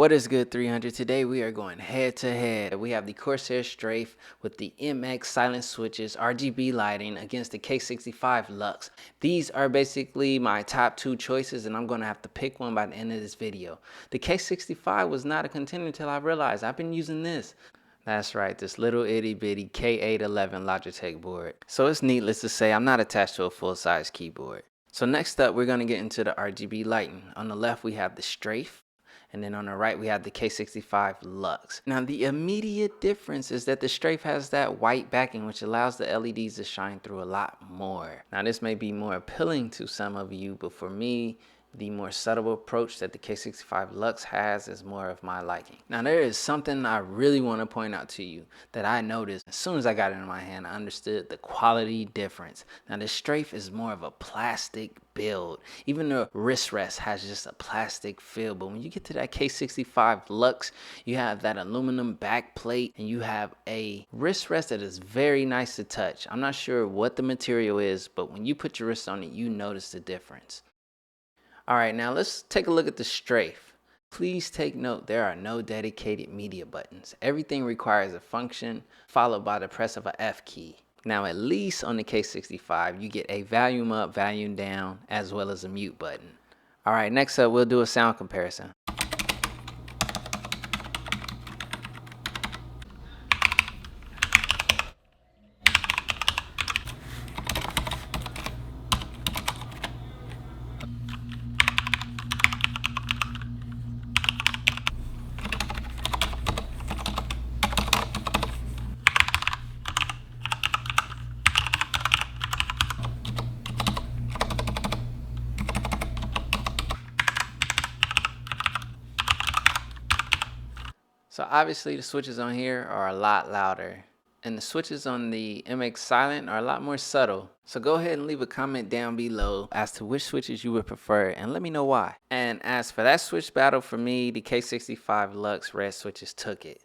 What is good, 300? Today we are going head to head. We have the Corsair Strafe with the MX Silent switches, RGB lighting against the K65 Lux. These are basically my top two choices, and I'm going to have to pick one by the end of this video. The K65 was not a contender until I realized I've been using this. That's right, this little itty bitty K811 Logitech board. So it's needless to say I'm not attached to a full-size keyboard. So next up, we're going to get into the RGB lighting. On the left we have the Strafe. And then on the right, we have the K65 Lux. Now, the immediate difference is that the Strafe has that white backing, which allows the LEDs to shine through a lot more. Now, this may be more appealing to some of you, but for me, the more subtle approach that the K65 Lux has is more of my liking. Now, there is something I really want to point out to you that I noticed as soon as I got it in my hand. I understood the quality difference. Now, the Strafe is more of a plastic build. Even the wrist rest has just a plastic feel, but when you get to that K65 Lux, you have that aluminum back plate and you have a wrist rest that is very nice to touch. I'm not sure what the material is, but when you put your wrist on it, you notice the difference. All right, now let's take a look at the Strafe. Please take note, there are no dedicated media buttons. Everything requires a function followed by the press of a F key. Now, at least on the K65, you get a volume up, volume down, as well as a mute button. All right, next up, we'll do a sound comparison. So obviously the switches on here are a lot louder, and the switches on the MX Silent are a lot more subtle. So go ahead and leave a comment down below as to which switches you would prefer and let me know why. And as for that switch battle, for me, the K65 Lux red switches took it.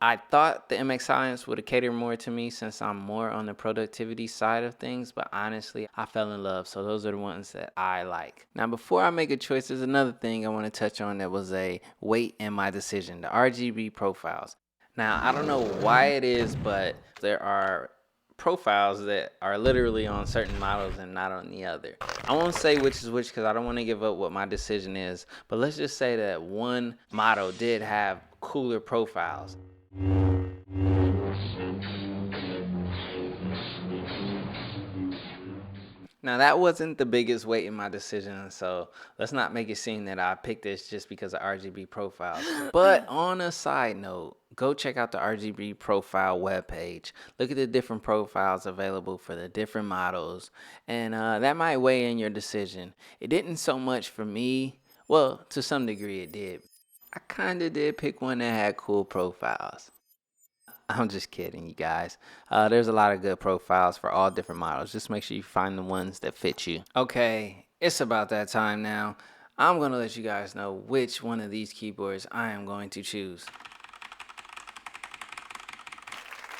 I thought the MX Silence would have catered more to me since I'm more on the productivity side of things, but honestly, I fell in love, so those are the ones that I like. Now, before I make a choice, there's another thing I want to touch on that was a weight in my decision, the RGB profiles. Now, I don't know why it is, but there are profiles that are literally on certain models and not on the other. I won't say which is which because I don't want to give up what my decision is, but let's just say that one model did have cooler profiles. Now, that wasn't the biggest weight in my decision, so let's not make it seem that I picked this just because of RGB profiles. But on a side note, go check out the RGB profile webpage. Look at the different profiles available for the different models, and that might weigh in your decision. It didn't so much for me. Well, to some degree it did. I kind of did pick one that had cool profiles. I'm just kidding, you guys. There's a lot of good profiles for all different models. Just make sure you find the ones that fit you. Okay, it's about that time now. I'm going to let you guys know which one of these keyboards I am going to choose.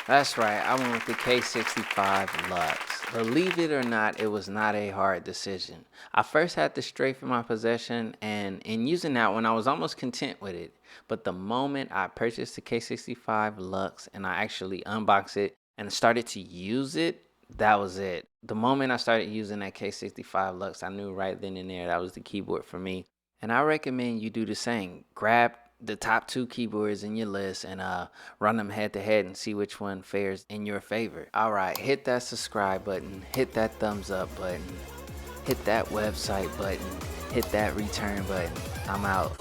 That's right, I went with the K65 Lux. Believe it or not, it was not a hard decision. I first had the Strafe in my possession, and in using that one, I was almost content with it. But the moment I purchased the K65 Lux and I actually unboxed it and started to use it, that was it. The moment I started using that K65 Lux, I knew right then and there that was the keyboard for me. And I recommend you do the same. Grab the top two keyboards in your list and run them head to head and see which one fares in your favor. All right, hit that subscribe button, hit that thumbs up button, hit that website button, hit that return button. I'm out.